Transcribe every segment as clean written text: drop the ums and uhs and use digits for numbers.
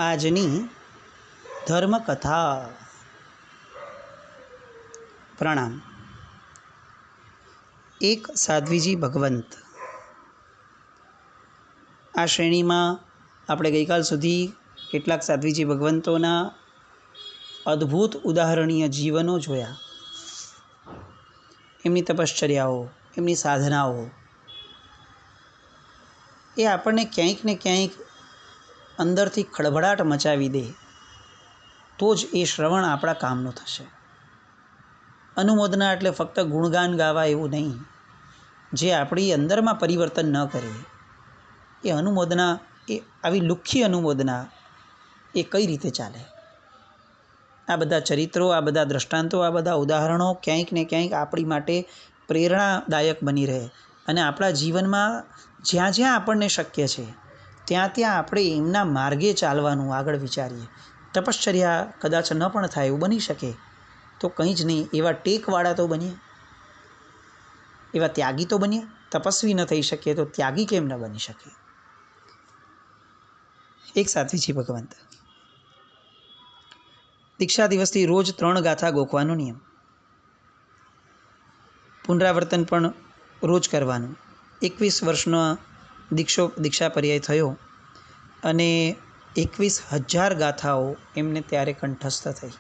આજની ધર્મકથા. પ્રણામ. એક સાધ્વીજી ભગવંત. આ શ્રેણીમાં આપણે ગઈકાલ સુધી કેટલાક સાધ્વીજી ભગવંતોના અદ્ભુત ઉદાહરણીય જીવનો જોયા. એમની તપશ્ચર્યાઓ, એમની સાધનાઓ એ આપણને ક્યાંક ને ક્યાંક અંદરથી ખળભળાટ મચાવી દે તો જ એ શ્રવણ આપણા કામનું થશે. અનુમોદના એટલે ફક્ત ગુણગાન ગાવા એવું નહીં. જે આપણી અંદરમાં પરિવર્તન ન કરે એ અનુમોદના, એ આવી લુખ્ખી અનુમોદના એ કઈ રીતે ચાલે? આ બધા ચરિત્રો, આ બધા દ્રષ્ટાંતો, આ બધા ઉદાહરણો ક્યાંક ને ક્યાંક આપણી માટે પ્રેરણાદાયક બની રહે અને આપણા જીવનમાં જ્યાં જ્યાં આપણને શક્ય છે ત્યાં ત્યાં આપણે એમના માર્ગે ચાલવાનું આગળ વિચારીએ. તપશ્ચર્યા કદાચ ન પણ થાય એવું બની શકે તો કંઈ જ નહીં, એવા ટેકવાળા તો બનીએ, એવા ત્યાગી તો બનીએ. તપસ્વી ન થઈ શકીએ તો ત્યાગી કેમ ન બની શકે? એક સાધ્વીજી ભગવંત. દીક્ષા દિવસથી રોજ 3 ગાથા ગોખવાનો નિયમ, પુનરાવર્તન પણ રોજ કરવાનું. 21 વર્ષનો દીક્ષા પર્યાય થયો અને 21,000 ગાથાઓ એમને ત્યારે કંઠસ્થ થઈ.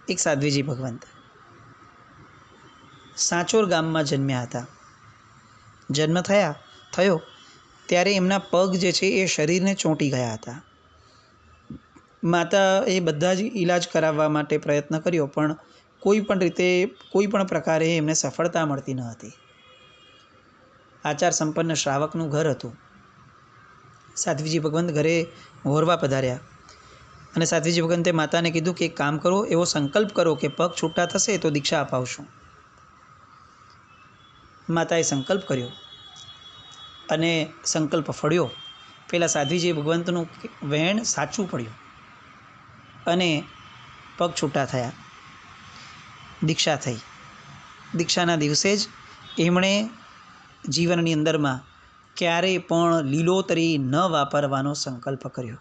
એક સાધ્વીજી ભગવંત સાંચોર ગામમાં જન્મ્યા હતા. જન્મ થયો ત્યારે એમના પગ જે છે એ શરીરને ચોંટી ગયા હતા. માતાએ બધા જ ઈલાજ કરાવવા માટે પ્રયત્ન કર્યો પણ કોઈ પણ રીતે, કોઈ પણ પ્રકારે એમને સફળતા મળતી ન હતી. આચાર સંપન્ન શ્રાવકનું ઘર હતું. સાધ્વીજી ભગવંત ઘરે વહોરવા પધાર્યા અને સાધ્વીજી ભગવંતે માતાને કીધું કે એક કામ કરો, એવો સંકલ્પ કરો કે પગ છૂટા થશે તો દીક્ષા અપાવશું. માતાએ સંકલ્પ કર્યો અને સંકલ્પ ફળ્યો. પેલા સાધ્વીજી ભગવંતનું વહેણ સાચું પડ્યું અને પગ છૂટા થયા. દીક્ષા થઈ. દીક્ષાના દિવસે જ એમણે જીવનની અંદરમાં ક્યારેય પણ લીલોતરી ન વાપરવાનો સંકલ્પ કર્યો.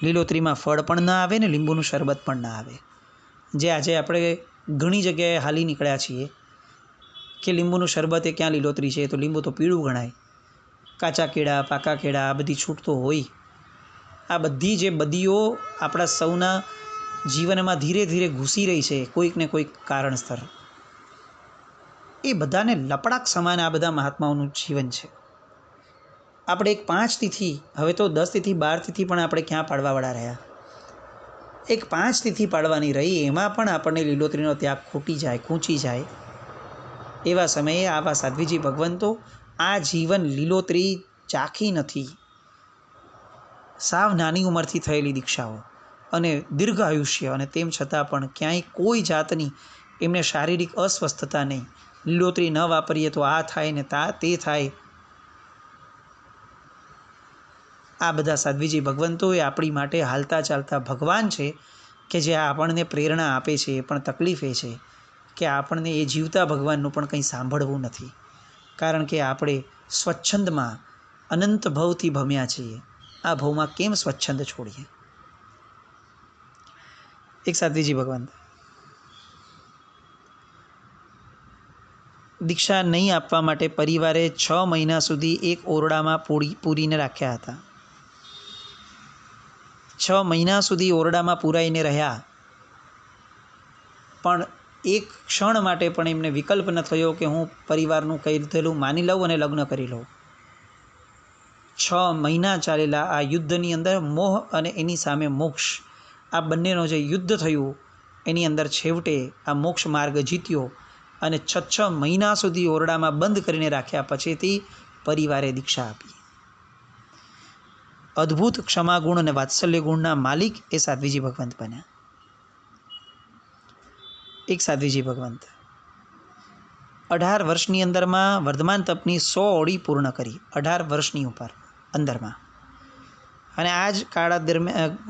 લીલોતરીમાં ફળ પણ ન આવે ને લીંબુનું શરબત પણ ના આવે. જે આજે આપણે ઘણી જગ્યાએ હાલી નીકળ્યા છીએ કે લીંબુનું શરબત એ ક્યાં લીલોતરી છે, તો લીંબુ તો પીળું ગણાય. કાચા કેળા, પાકા કેળા આ બધી છૂટતો હોય. આ બધી જે બદીઓ આપણા સૌના જીવનમાં ધીરે ધીરે ઘૂસી રહી છે કોઈક ને કોઈક કારણસર, એ બધાને લપડાક સમાન આ બધા મહાત્માઓનું જીવન છે. આપણે એક 5 તિથિ, હવે તો 10 તિથિ 12 તિથિ પણ આપણે ક્યાં પાડવાવાળા રહ્યા. એક 5 તિથિ પાડવાની રહી, એમાં પણ આપણને લીલોતરીનો ત્યાગ ખૂટી જાય, ખૂંચી જાય. એવા સમયે આવા સાધ્વીજી ભગવંતો આ જીવન લીલોતરી ચાખી નથી. સાવ નાની ઉંમરથી થયેલી દીક્ષાઓ અને દીર્ઘ આયુષ્ય, અને તેમ છતાં પણ ક્યાંય કોઈ જાતની એમને શારીરિક અસ્વસ્થતા નહીં. લીલોતરી ન વાપરીએ તો આ થાય ને તે થાય. આ બધા સાધ્વીજી ભગવંતો એ આપણી માટે હાલતા ચાલતા ભગવાન છે કે જે આપણને પ્રેરણા આપે છે. પણ તકલીફ એ છે કે આપણને એ જીવતા ભગવાનનું પણ કંઈ સાંભળવું નથી, કારણ કે આપણે સ્વચ્છંદમાં અનંત ભવથી ભમ્યા છીએ. આ ભવમાં કેમ સ્વચ્છંદ છોડીએ? એક સાધ્વીજી ભગવંત દીક્ષા નહીં આપવા માટે પરિવારે 6 મહિના સુધી એક ઓરડામાં પૂરીને રાખ્યા હતા. 6 મહિના સુધી ઓરડામાં પૂરાઈને રહ્યા, પણ એક ક્ષણ માટે પણ એમને વિકલ્પ ન થયો કે હું પરિવારનું કહેલું માની લઉં અને લગ્ન કરી લઉં. 6 મહિના ચાલેલા આ યુદ્ધની અંદર મોહ અને એની સામે મોક્ષ, આ બંનેનો જે યુદ્ધ થયું એની અંદર છેવટે આ મોક્ષ માર્ગ જીત્યો અને 6 મહિના સુધી ઓરડામાં બંધ કરીને રાખ્યા પછીથી પરિવારે દીક્ષા આપી. અદ્ભુત ક્ષમા ગુણ અને વાત્સલ્ય ગુણના માલિક એ સાધ્વીજી ભગવંત બન્યા. એક સાધ્વીજી ભગવંત 18 વર્ષની અંદરમાં વર્ધમાન તપની 100 ઓળી પૂર્ણ કરી. 18 વર્ષની અંદરમાં. અને આ જ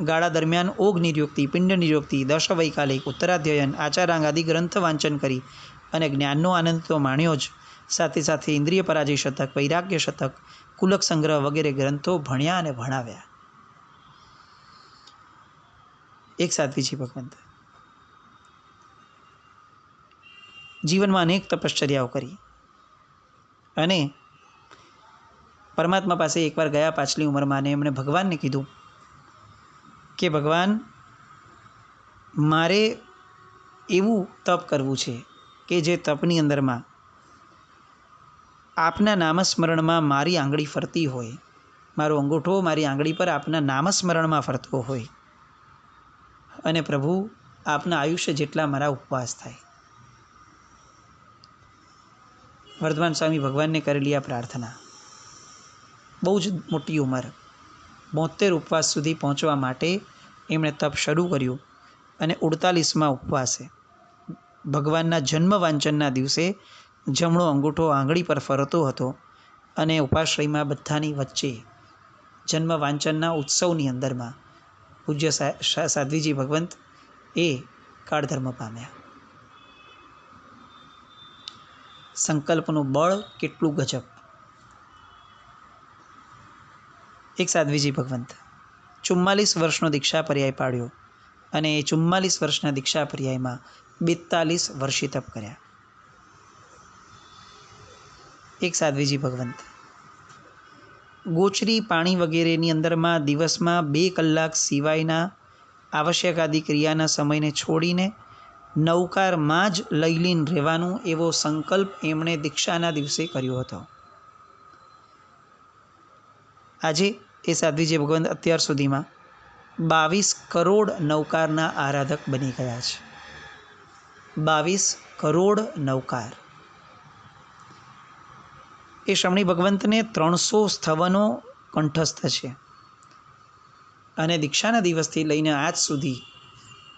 ગાળા દરમિયાન ઓઘ નિર્યુક્તિ, પિંડ નિર્યુક્તિ, દશવૈકાલિક, ઉત્તરાધ્યયન, આચારાંગ આદિ ગ્રંથ વાંચન કરી અને જ્ઞાનનો આનંદ તો માણ્યો જ, સાથે સાથે ઇન્દ્રિય પરાજય શતક, વૈરાગ્ય શતક, કુલક સંગ્રહ વગેરે ગ્રંથો ભણ્યા અને ભણાવ્યા. એક સાધ્વીજી ભગવંત જીવનમાં અનેક તપશ્ચર્યાઓ કરી અને પરમાત્મા પાસે એકવાર ગયા પાછલી ઉંમરમાં, અને એમણે ભગવાનને કીધું કે ભગવાન, મારે એવું તપ કરવું છે કે જે તપની અંદરમાં આપના નામસ્મરણમાં મારી આંગળી ફરતી હોય, મારો અંગૂઠો મારી આંગળી પર આપના નામસ્મરણમાં ફરતો હોય, અને પ્રભુ આપના આયુષ્ય જેટલા મારા ઉપવાસ થાય. વર્ધમાન સ્વામી ભગવાનને કરેલી આ પ્રાર્થના, બહુ જ મોટી ઉંમર, 72 ઉપવાસ સુધી પહોંચવા માટે એમણે તપ શરૂ કર્યું. અને 48મા ઉપવાસે ભગવાનના જન્મ વાંચનના દિવસે જમણો અંગૂઠો આંગળી પર ફરતો હતો, અને ઉપાશ્રયમાં બધાની વચ્ચે જન્મ વાંચનના ઉત્સવની અંદરમાં પૂજ્ય સાધ્વીજી ભગવંત એ કાળધર્મ પામ્યા. સંકલ્પનું બળ કેટલું ગજબ! એક સાધ્વીજી ભગવંત 44 વર્ષનો દીક્ષા પર્યાય પાડ્યો, અને એ 44 વર્ષના દીક્ષા પર્યાયમાં 42 વર્ષી તપ કર્યા. એક સાધ્વીજી ભગવંત ગોચરી પાણી વગેરેની અંદરમાં દિવસમાં 2 કલાક સિવાયના આવશ્યક આદિ ક્રિયાના સમયને છોડીને નૌકારમાં જ લયલીન રહેવાનું એવો સંકલ્પ એમણે દીક્ષાના દિવસે કર્યો હતો. આજે એ સાધ્વીજી ભગવંત અત્યાર સુધીમાં 22 કરોડ નૌકારના આરાધક બની ગયા છે. 22 કરોડ નૌકાર. એ શ્રમણી ભગવંતને 300 સ્થવનો કંઠસ્થ છે, અને દીક્ષાના દિવસથી લઈને આજ સુધી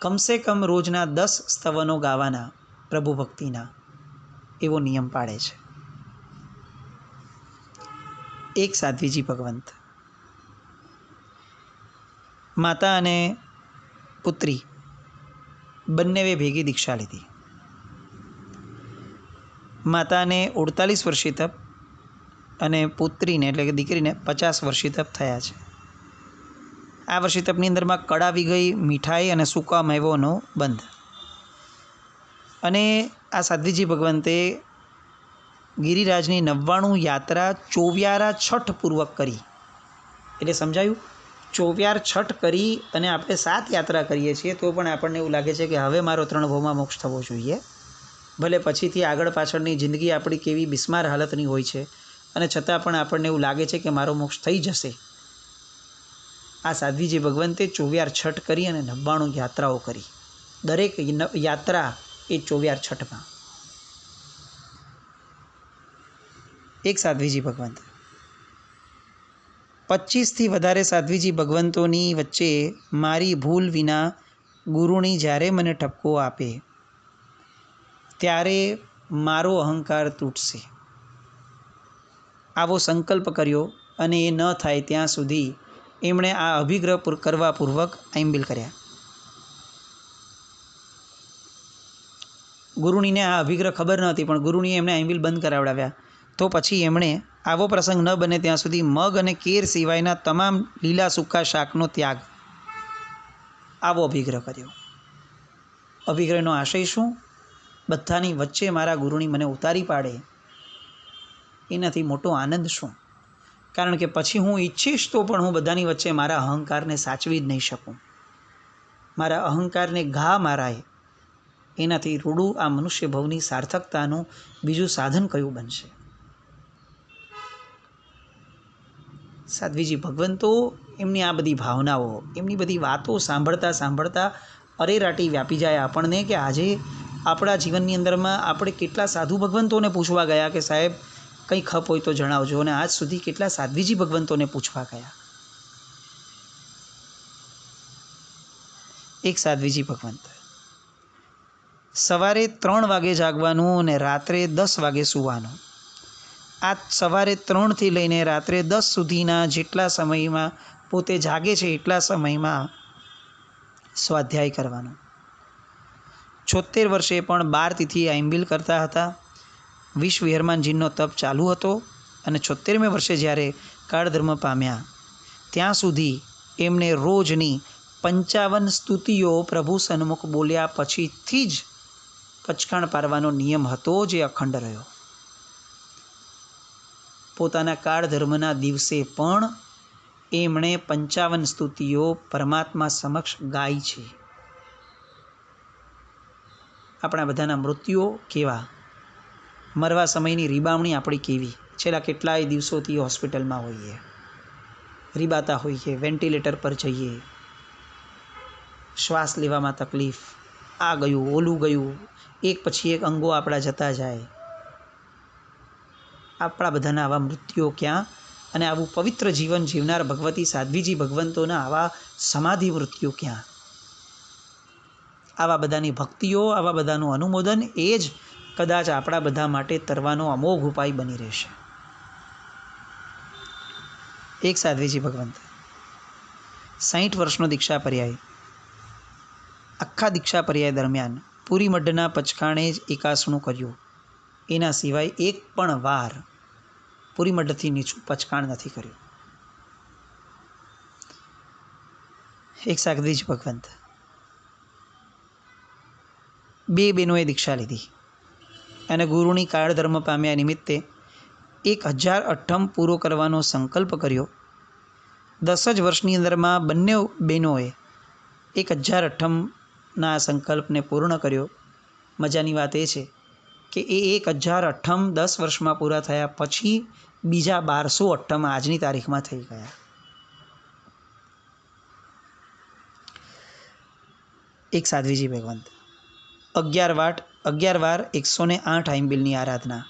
કમસે કમ રોજના 10 સ્તવનો ગાવાના પ્રભુ ભક્તિના એવો નિયમ પાડે છે. એક સાધ્વીજી ભગવંત માતા અને પુત્રી બંનેવે ભેગી દીક્ષા લીધી. માતાને 48 વર્ષી તપ અને પુત્રીને એટલે કે દીકરીને 50 વર્ષી તપ થયા છે. આ વર્ષી તપની અંદરમાં કડાવી ગઈ મીઠાઈ અને સૂકા મેવોનો બંધ. અને આ સાધ્વીજી ભગવંતે ગિરિરાજની 99 યાત્રા ચોવ્યારા છઠ પૂર્વક કરી. એટલે સમજાયું? ચોવ્યાર છઠ કરી અને આપણે 7 યાત્રા કરીએ છીએ તો પણ આપણને એવું લાગે છે કે હવે મારો 3 ભવમાં મોક્ષ થવો જોઈએ. ભલે પછીથી આગળ પાછળની જિંદગી આપણી કેવી બિસ્માર હાલતની હોય છે, અને છતાં પણ આપણને એવું લાગે છે કે મારો મોક્ષ થઈ જશે. આ સાધ્વીજી ભગવંતે ચોવ્યાર છઠ કરી અને 99 યાત્રાઓ કરી. દરેક યાત્રા એ ચોવ્યાર છઠમાં. એક સાધ્વીજી ભગવંત 25થી વધારે સાધ્વીજી ભગવંતોની વચ્ચે મારી ભૂલ વિના ગુરુણી જ્યારે મને ઠપકો આપે ત્યારે મારો અહંકાર તૂટશે, આવો સંકલ્પ કર્યો. અને એ ન થાય ત્યાં સુધી એમણે આ અભિગ્રહ કરવા પૂર્વક આઈમ્બિલ કર્યા. ગુરુણીને આ અભિગ્રહ ખબર ન હતી, પણ ગુરુણીએ એમને આઈમ્બિલ બંધ કરાવડાવ્યા. તો પછી એમણે આવો પ્રસંગ ન બને ત્યાં સુધી મગ અને કેર સિવાયના તમામ લીલા સૂકા શાકનો ત્યાગ, આવો અભિગ્રહ કર્યો. અભિગ્રહનો આશય શું? બધાની વચ્ચે મારા ગુરુણી મને ઉતારી પાડે એનાથી મોટો આનંદ શું? કારણ કે પછી હું ઈચ્છીશ તો પણ હું બધાની વચ્ચે મારા અહંકારને સાચવી જ નહીં શકું. મારા અહંકારને ઘા મારાય એનાથી રૂડું આ મનુષ્ય ભવની સાર્થકતાનું બીજું સાધન કયું બનશે? સાધ્વીજી ભગવંતો એમની આ બધી ભાવનાઓ, એમની બધી વાતો સાંભળતા સાંભળતા અરેરાટી વ્યાપી જાય આપણને કે આજે આપણા જીવનની અંદરમાં આપણે કેટલા સાધુ ભગવંતોને પૂછવા ગયા કે સાહેબ કંઈ ખપ હોય તો જણાવજો, અને આજ સુધી કેટલા સાધ્વીજી ભગવંતોને પૂછવા ગયા. એક સાધ્વીજી ભગવંત સવારે 3 વાગે જાગવાનું અને રાત્રે 10 વાગે સૂવાનું. આ સવારે 3થી લઈને રાત્રે 10 સુધીના જેટલા સમયમાં પોતે જાગે છે એટલા સમયમાં સ્વાધ્યાય કરવાનો. 76 વર્ષે પણ 12 તિથિએ આઈમ્બિલ કરતા હતા, વિશ્વવિહરમાનજીનો તપ ચાલુ હતો અને 76મે વર્ષે જ્યારે કાળધર્મ પામ્યા ત્યાં સુધી એમને રોજની 55 સ્તુતિઓ પ્રભુ સન્મુખ બોલ્યા પછીથી જ પચકાણ પારવાનો નિયમ હતો, જે અખંડ રહ્યો. પોતાના કાળધર્મના દિવસે પણ એમણે 55 સ્તુતિઓ પરમાત્મા સમક્ષ ગાઈ છે. આપણા બધાના મૃત્યુઓ કેવા, મરવા સમયની રીબામણી આપણી કેવી. છેલ્લા કેટલાય દિવસોથી હોસ્પિટલમાં હોઈએ, રીબાતા હોઈએ, વેન્ટિલેટર પર જઈએ, શ્વાસ લેવામાં તકલીફ, આ ગયું ઓલું ગયું, એક પછી એક અંગો આપણા જતા જાય. આપણા બધાના આવા મૃત્યુઓ ક્યાં, અને આવું પવિત્ર જીવન જીવનાર ભગવતી સાધ્વીજી ભગવંતોના આવા સમાધિ મૃત્યુ ક્યાં. આવા બધાની ભક્તિઓ, આવા બધાનું અનુમોદન એ જ કદાચ આપણા બધા માટે તરવાનો અમોઘ ઉપાય બની રહેશે. એક સાધ્વીજી ભગવંત 60 વર્ષનો દીક્ષા પર્યાય, આખા દીક્ષા પર્યાય દરમિયાન પૂરી મઢના પચકાણે જ એકાસણું કર્યું. એના સિવાય એક પણ વાર પૂરી મઢથી નીચું પચકાણ નથી કર્યું. એક સાધ્વીજી ભગવંત 2 બહેનોએ દીક્ષા લીધી અને ગુરુની કાળધર્મ પામ્યા નિમિત્તે 1008 પૂરો કરવાનો સંકલ્પ કર્યો. 10 જ વર્ષની અંદરમાં બંને બહેનોએ 1008ના સંકલ્પને પૂર્ણ કર્યો. મજાની વાત એ છે કે એ 1008 10 વર્ષમાં પૂરા થયા પછી બીજા 1208 આજની તારીખમાં થઈ ગયા. એક સાધ્વીજી ભગવંત 11 વાર 108 આંબિલની આરાધના,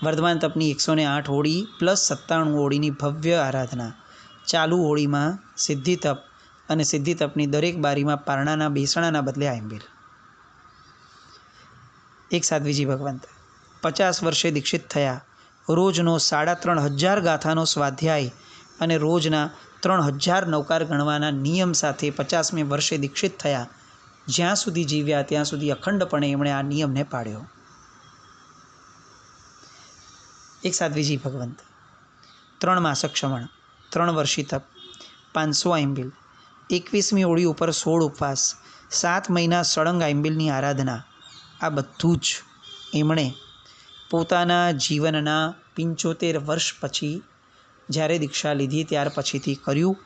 વર્ધમાન તપની 108 હોળી પ્લસ 97 હોળીની ભવ્ય આરાધના, ચાલુ હોળીમાં સિદ્ધિ તપ અને સિદ્ધિ તપની દરેક બારીમાં પારણાના બેસણાના બદલે આંબિલ. એક સાધ્વીજી ભગવંત 50 વર્ષે દીક્ષિત થયા. રોજનો 3500 ગાથાનો સ્વાધ્યાય અને રોજના 3000 નવકાર ગણવાના નિયમ સાથે 50મે વર્ષે દીક્ષિત થયા. જ્યાં સુધી જીવ્યા ત્યાં સુધી અખંડપણે એમણે આ નિયમને પાળ્યો. એક સાધ્વીજી ભગવંત 3 માસક ક્ષમણ, 3 વર્ષી તપ, 500 આંબિલ, 21મી હોળી ઉપર 16 ઉપવાસ, 7 મહિના સળંગ આંબિલની આરાધના, આ બધું જ એમણે પોતાના જીવનના 75 વર્ષ પછી જ્યારે દીક્ષા લીધી ત્યાર પછીથી કર્યું.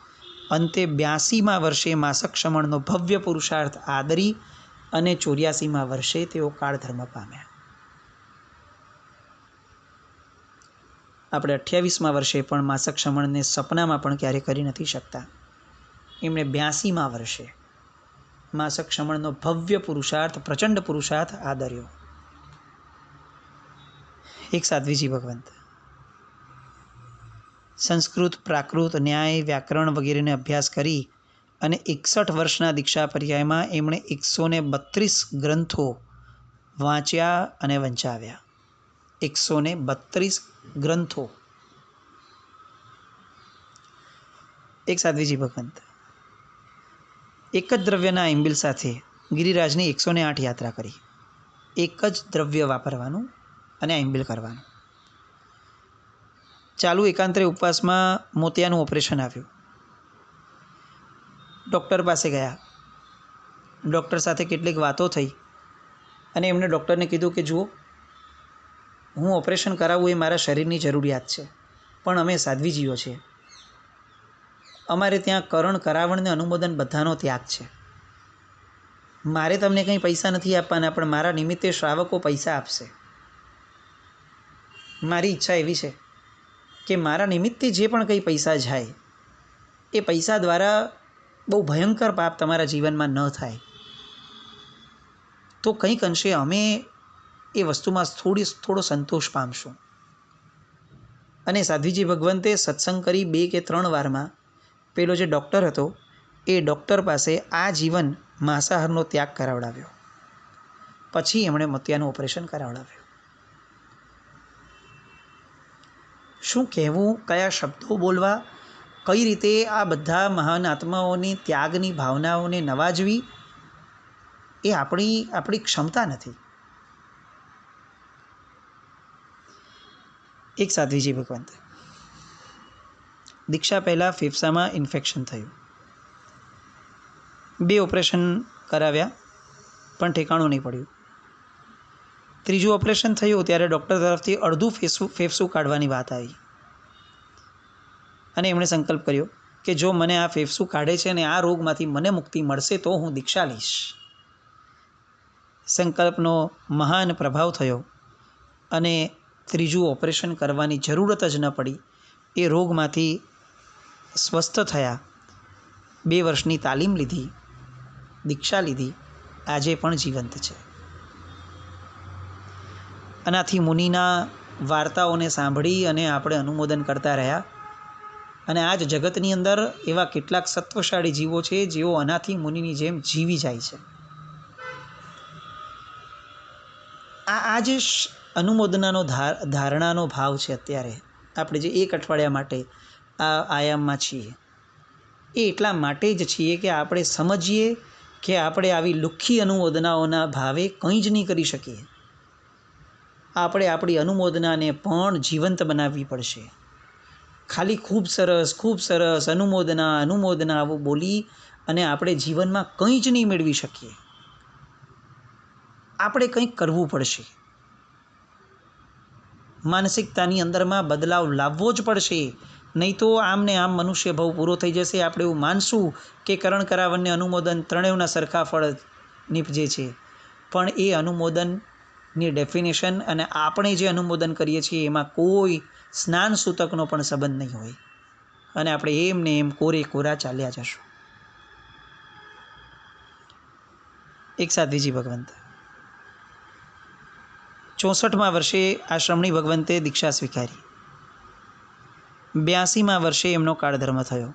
અંતે 82મા વર્ષે માસક ક્ષમણનો ભવ્ય પુરુષાર્થ આદરી અને 84મા વર્ષે તેઓ કાળધર્મ પામ્યા. આપણે 28મા વર્ષે પણ માસક ક્ષમણને સપનામાં પણ ક્યારે કરી નથી શકતા. એમણે 82મા વર્ષે માસક ક્ષમણનો ભવ્ય પુરુષાર્થ, પ્રચંડ પુરુષાર્થ આદર્યો. એક સાધ્વીજી ભગવંત સંસ્કૃત, પ્રાકૃત, ન્યાય, વ્યાકરણ વગેરેને અભ્યાસ કરી અને 61 વર્ષના દીક્ષા પર્યાયમાં એમણે 132 ગ્રંથો વાંચ્યા અને વંચાવ્યા. 132 ગ્રંથો. એક સાધ્વીજી ભગવંત એક જ દ્રવ્યના આંબિલ સાથે ગિરિરાજની 108 યાત્રા કરી. એક જ દ્રવ્ય વાપરવાનું અને આંબિલ કરવાનું. ચાલુ એકાંતરે ઉપવાસમાં મોતિયાનું ઓપરેશન આવ્યું. ડૉક્ટર પાસે ગયા, ડૉક્ટર સાથે કેટલીક વાતો થઈ અને એમણે ડૉક્ટરને કીધું કે જુઓ, હું ઓપરેશન કરાવવું એ મારા શરીરની જરૂરિયાત છે, પણ અમે સાધ્વીજીઓ છીએ, અમારે ત્યાં કરણ, કરાવણને અનુમોદન બધાનો ત્યાગ છે. મારે તમને કંઈ પૈસા નથી આપવાના, પણ મારા નિમિત્તે શ્રાવકો પૈસા આપશે. મારી ઈચ્છા એવી છે કે મારા નિમિત્તે જે પણ કંઈ પૈસા જાય એ પૈસા દ્વારા બહુ ભયંકર પાપ તમારા જીવનમાં ન થાય. તો કંઈક અંશે અમે એ વસ્તુમાં થોડો સંતોષ પામશું. અને સાધ્વીજી ભગવંતે સત્સંગ કરી 2 કે 3 વારમાં પેલો જે ડૉક્ટર હતો એ ડૉક્ટર પાસે આ જીવન માંસાહારનો ત્યાગ કરાવડાવ્યો. પછી એમણે મોતિયાનું ઓપરેશન કરાવડાવ્યું. શું કહેવું, કયા શબ્દો બોલવા, કઈ રીતે આ બધા મહાન આત્માઓની ત્યાગની ભાવનાઓને નવાજવી, એ આપણી ક્ષમતા નથી. એક સાધ્વીજી ભગવંત, દીક્ષા પહેલાં ફેફસામાં ઇન્ફેક્શન થયું, 2 ઓપરેશન કરાવ્યા પણ ઠેકાણું નહીં પડ્યું. 3જું ઓપરેશન થયું ત્યારે ડૉક્ટર તરફથી અડધું ફેફસું કાઢવાની વાત આવી અને એમણે સંકલ્પ કર્યો કે જો મને આ ફેફસું કાઢે છે અને આ રોગમાંથી મને મુક્તિ મળશે તો હું દીક્ષા લઈશ. સંકલ્પનો મહાન પ્રભાવ થયો અને 3જું ઓપરેશન કરવાની જરૂરત જ ન પડી. એ રોગમાંથી સ્વસ્થ થયા, 2 વર્ષની તાલીમ લીધી, દીક્ષા લીધી, આજે પણ જીવંત છે. અનાથી મુનિના વાર્તાઓને સાંભળી અને આપણે અનુમોદન કરતા રહ્યા અને આજ જગતની અંદર એવા કેટલાક સત્વશાળી જીવો છે જેઓ અનાથી મુનિની જેમ જીવી જાય છે. આ જે અનુમોદનાનો ધારણાનો ભાવ છે, અત્યારે આપણે જે 1 અઠવાડિયા માટે આ આયામમાં છીએ એ એટલા માટે જ છીએ કે આપણે સમજીએ કે આપણે આવી લુખ્ખી અનુમોદનાઓના ભાવે કંઈ જ નહીં કરી શકીએ. આપણે આપણી અનુમોદનાને પણ જીવંત બનાવવી પડશે. ખાલી ખૂબ સરસ અનુમોદના આવું બોલી અને આપણે જીવનમાં કંઈ જ નહીં મેળવી શકીએ. આપણે કંઈક કરવું પડશે. માનસિકતાની અંદરમાં બદલાવ લાવવો જ પડશે. નહીં તો આમને આમ મનુષ્ય ભાવ પૂરો થઈ જશે. આપણે એવું માનશું કે કરણ કરાવનને અનુમોદન ત્રણેયના સરખા ફળ નીપજે છે, પણ એ અનુમોદનની ડેફિનેશન અને આપણે જે અનુમોદન કરીએ છીએ એમાં કોઈ સ્નાન સૂતકનો પણ સંબંધ નહીં હોય અને આપણે એમને એમ કોરા ચાલ્યા જશું. એક સાધ્વીજી ભગવંત, 64મા વર્ષે આશ્રમણી ભગવંતે દીક્ષા સ્વીકારી. 82મા વર્ષે એમનો કાળધર્મ થયો.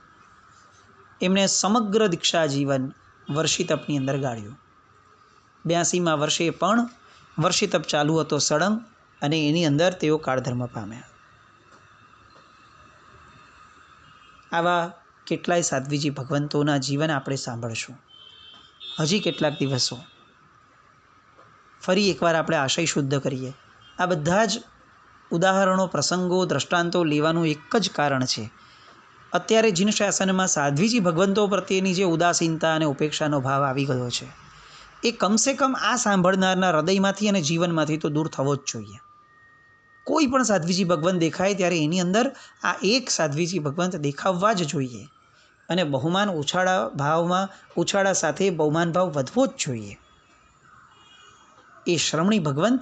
એમણે સમગ્ર દીક્ષા જીવન વર્ષિતપની અંદર ગાળ્યું. 82મા વર્ષે પણ વર્ષિતપ ચાલુ હતો સળંગ અને એની અંદર તેઓ કાળધર્મ પામ્યા. આવા કેટલાય સાધ્વીજી ભગવંતોના જીવન આપણે સાંભળશું હજી કેટલાક દિવસો. ફરી એકવાર આપણે આશય શુદ્ધ કરીએ. આ બધા જ ઉદાહરણો, પ્રસંગો, દ્રષ્ટાંતો લેવાનું એક જ કારણ છે. અત્યારે જીન શાસનમાં સાધ્વીજી ભગવંતો પ્રત્યેની જે ઉદાસીનતા અને ઉપેક્ષાનો ભાવ આવી ગયો છે એ કમસે કમ આ સાંભળનારના હૃદયમાંથી અને જીવનમાંથી તો દૂર થવો જ જોઈએ. કોઈ પણ સાધ્વીજી ભગવંત દેખાય ત્યારે એની અંદર આ એક સાધ્વીજી ભગવંત દેખાવવા જ જોઈએ અને બહુમાન ઉછાળા સાથે બહુમાન ભાવ વધવો જ જોઈએ. એ શ્રમણી ભગવંત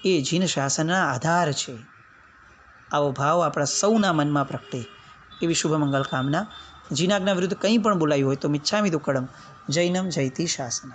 એ જીન શાસનના આધાર છે. આવો ભાવ આપણા સૌના મનમાં પ્રગટે એવી શુભ મંગલ કામના. જીનાજ્ઞા વિરુદ્ધ કંઈ પણ બોલાયું હોય તો મિચ્છામિ દુક્કડમ. જૈનમ જયતિ શાસનમ.